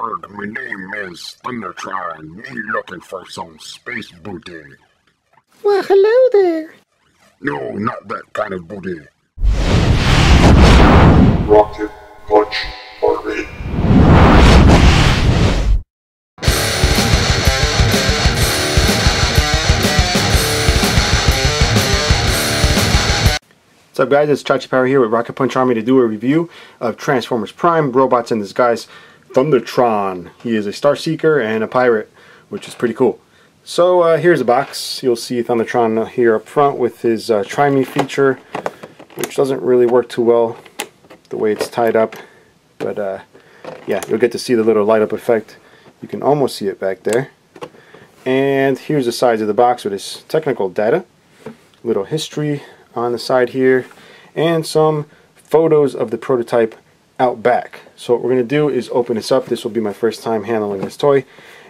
ARRRRGGGHHH, my name is THUNDERTRON, me looking for some space booty. Well, hello there. No, not that kind of booty. Rocket Punch Army. What's up, guys? It's Chachi Power here with Rocket Punch Army to do a review of Transformers Prime, Robots in Disguise, THUNDERTRON. He is a Star Seeker and a pirate, which is pretty cool. So here's a box. You'll see THUNDERTRON here up front with his Try Me feature, which doesn't really work too well the way it's tied up. But yeah, you'll get to see the little light up effect. You can almost see it back there. And here's the sides of the box with his technical data, little history on the side here, and some photos of the prototype out back. So what we're going to do is open this up. This will be my first time handling this toy.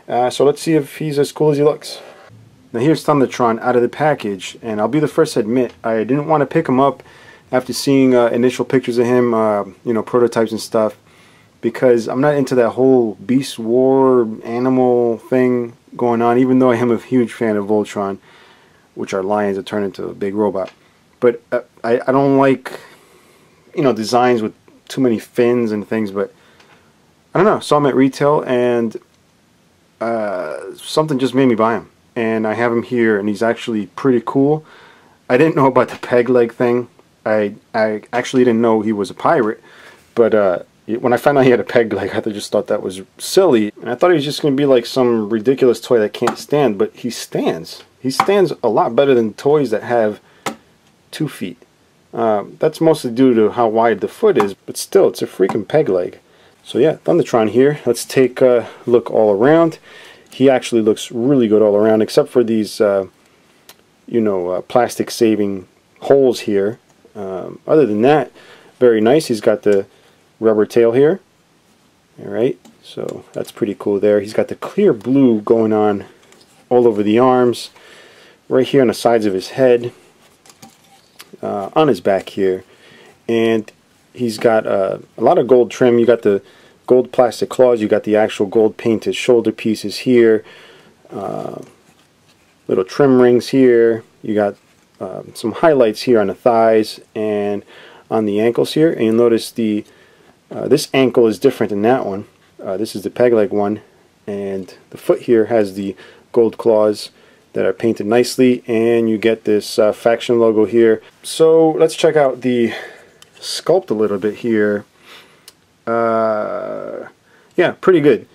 So let's see if he's as cool as he looks. Now here's THUNDERTRON out of the package, and I'll be the first to admit I didn't want to pick him up after seeing initial pictures of him, you know, prototypes and stuff, because I'm not into that whole Beast War animal thing going on, even though I am a huge fan of Voltron, which are lions that turn into a big robot. But I don't like, you know, designs with too many fins and things. But I don't know. Saw him at retail, and something just made me buy him. And I have him here, and he's actually pretty cool. I didn't know about the peg leg thing. I actually didn't know he was a pirate. But when I found out he had a peg leg, I just thought that was silly. And I thought he was just going to be like some ridiculous toy that can't stand. But he stands. He stands a lot better than toys that have 2 feet. That's mostly due to how wide the foot is, but still, it's a freaking peg leg. So yeah, THUNDERTRON here. Let's take a look all around. He actually looks really good all around, except for these, you know, plastic saving holes here. Other than that, very nice. He's got the rubber tail here. Alright, so that's pretty cool there. He's got the clear blue going on all over the arms, right here on the sides of his head. On his back here, and he's got a lot of gold trim. You got the gold plastic claws, you got the actual gold painted shoulder pieces here, little trim rings here, you got some highlights here on the thighs and on the ankles here, and you'll notice the this ankle is different than that one. This is the peg leg one, and the foot here has the gold claws that are painted nicely, and you get this faction logo here. So let's check out the sculpt a little bit here. Yeah, pretty good.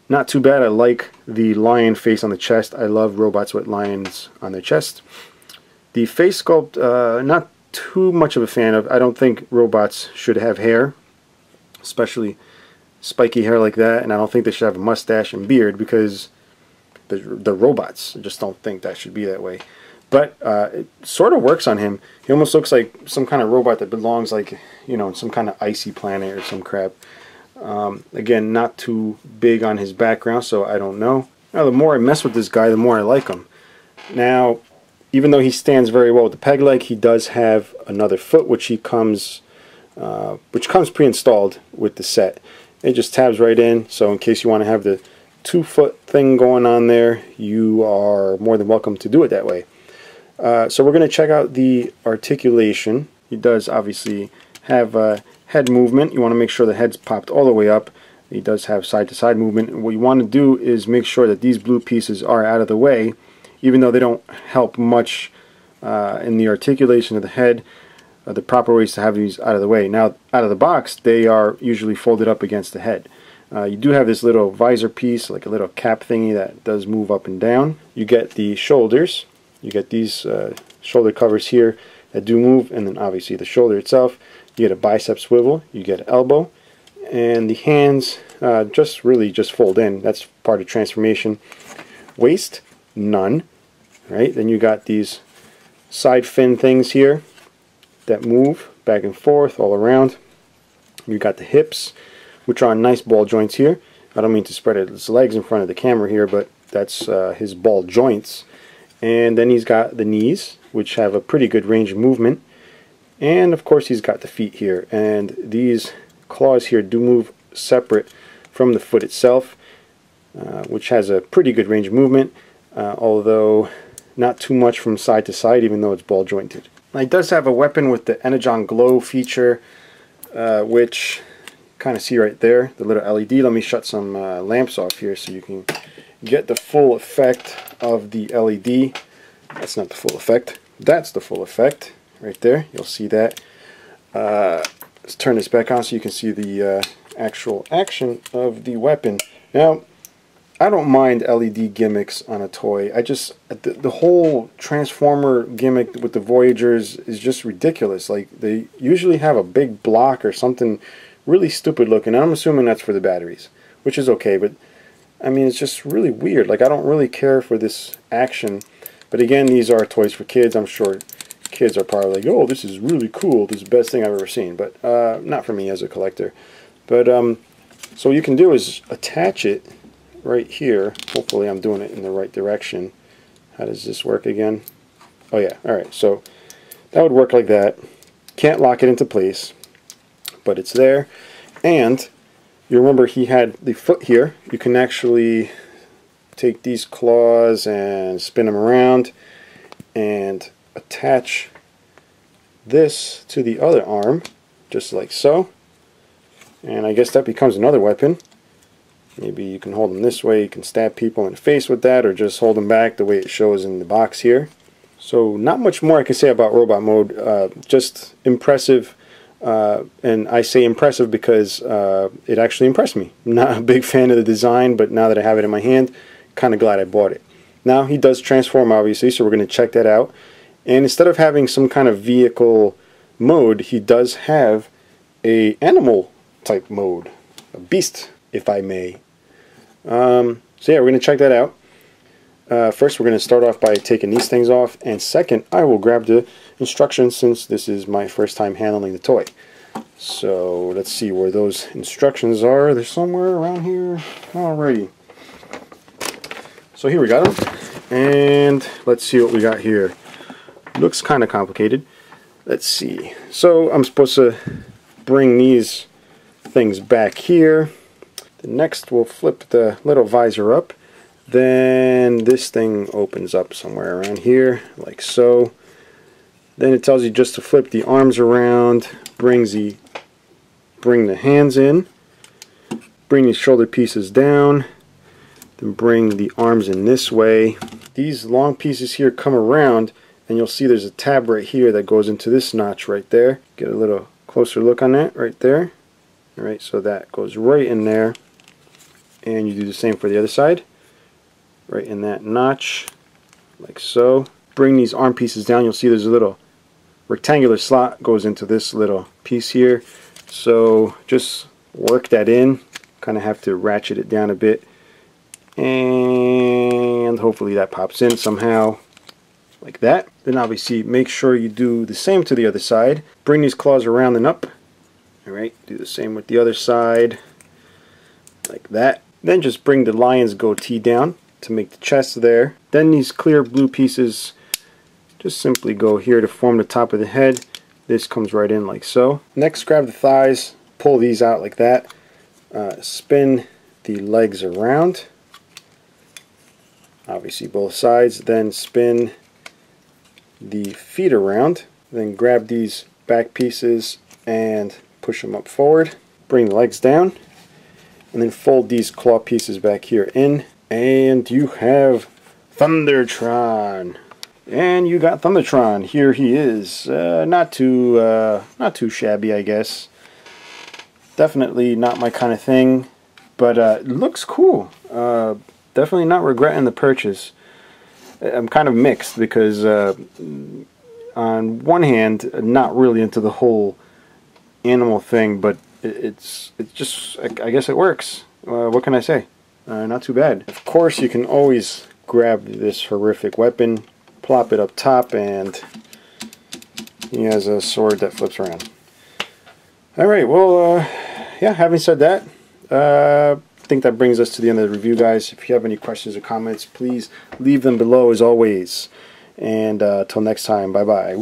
Not too bad. I like the lion face on the chest. I love robots with lions on their chest. The face sculpt, not too much of a fan of. I don't think robots should have hair, especially spiky hair like that, and I don't think they should have a mustache and beard, because the robots, I just don't think that should be that way. But it sort of works on him. He almost looks like some kind of robot that belongs, like, you know, in some kind of icy planet or some crap. Again, not too big on his background, so I don't know. Now, the more I mess with this guy, the more I like him. Now, even though he stands very well with the peg leg, he does have another foot, which comes pre-installed with the set. It just tabs right in, so in case you want to have the 2-foot thing going on there, you are more than welcome to do it that way. So we're going to check out the articulation. He does obviously have head movement. You want to make sure the head's popped all the way up. He does have side-to-side movement. And what you want to do is make sure that these blue pieces are out of the way, even though they don't help much in the articulation of the head. The proper way is to have these out of the way. Now, out of the box, they are usually folded up against the head. You do have this little visor piece, like a little cap thingy that does move up and down. You get the shoulders. You get these shoulder covers here that do move, and then obviously the shoulder itself. You get a bicep swivel. You get elbow, and the hands just fold in. That's part of transformation. Waist, none. Right? Then you got these side fin things here that move back and forth all around. You got the hips, which are on nice ball joints here. I don't mean to spread his legs in front of the camera here, but that's his ball joints. And then he's got the knees, which have a pretty good range of movement. And of course he's got the feet here. And these claws here do move separate from the foot itself, which has a pretty good range of movement, although not too much from side to side, even though it's ball jointed. Now, it does have a weapon with the Energon glow feature, which kind of see right there, the little LED. Let me shut some lamps off here so you can get the full effect of the LED. That's not the full effect. That's the full effect right there. You'll see that. Let's turn this back on so you can see the actual action of the weapon. Now, I don't mind LED gimmicks on a toy. I just, the whole Transformer gimmick with the Voyagers is just ridiculous. Like, they usually have a big block or something really stupid looking. I'm assuming that's for the batteries, which is okay, but I mean, it's just really weird. Like, I don't really care for this action. But again, these are toys for kids. I'm sure kids are probably like, oh, this is really cool. This is the best thing I've ever seen. But not for me as a collector. But so what you can do is attach it right here. Hopefully I'm doing it in the right direction. How does this work again? Oh yeah, alright, so that would work like that. Can't lock it into place, but it's there. And you remember he had the foot here. You can actually take these claws and spin them around and attach this to the other arm, just like so. And I guess that becomes another weapon. Maybe you can hold them this way, you can stab people in the face with that, or just hold them back the way it shows in the box here. So not much more I can say about robot mode, just impressive, and I say impressive because it actually impressed me. I'm not a big fan of the design, but now that I have it in my hand, kind of glad I bought it. Now he does transform obviously, so we're going to check that out. And instead of having some kind of vehicle mode, he does have a animal type mode, a beast, if I may. So yeah, we're going to check that out. First, we're going to start off by taking these things off, and second, I will grab the instructions since this is my first time handling the toy. So let's see where those instructions are. They're somewhere around here. Alrighty. So here we got them, and let's see what we got here. Looks kind of complicated. Let's see. So I'm supposed to bring these things back here. Next, we'll flip the little visor up. Then this thing opens up somewhere around here, like so. Then it tells you just to flip the arms around, bring the hands in, bring these shoulder pieces down, then bring the arms in this way. These long pieces here come around, and you'll see there's a tab right here that goes into this notch right there. Get a little closer look on that right there. Alright, so that goes right in there. And you do the same for the other side. Right in that notch, like so. Bring these arm pieces down. You'll see there's a little rectangular slot goes into this little piece here. So just work that in. Kind of have to ratchet it down a bit. And hopefully that pops in somehow. Like that. Then obviously make sure you do the same to the other side. Bring these claws around and up. Alright, do the same with the other side. Like that. Then just bring the lion's goatee down to make the chest there. Then these clear blue pieces just simply go here to form the top of the head. This comes right in like so. Next, grab the thighs, pull these out like that. Spin the legs around. Obviously both sides. Then spin the feet around. Then grab these back pieces and push them up forward. Bring the legs down. And then fold these claw pieces back here in, and you have THUNDERTRON. And you got THUNDERTRON. Here he is. Not too shabby, I guess. Definitely not my kind of thing, but it looks cool. Definitely not regretting the purchase. I'm kind of mixed because on one hand, not really into the whole animal thing, but it's just, I guess it works. What can I say? Not too bad. Of course, you can always grab this horrific weapon, plop it up top, and he has a sword that flips around. Alright, well, yeah, having said that, I think that brings us to the end of the review, guys. If you have any questions or comments, please leave them below as always. And till next time, bye-bye.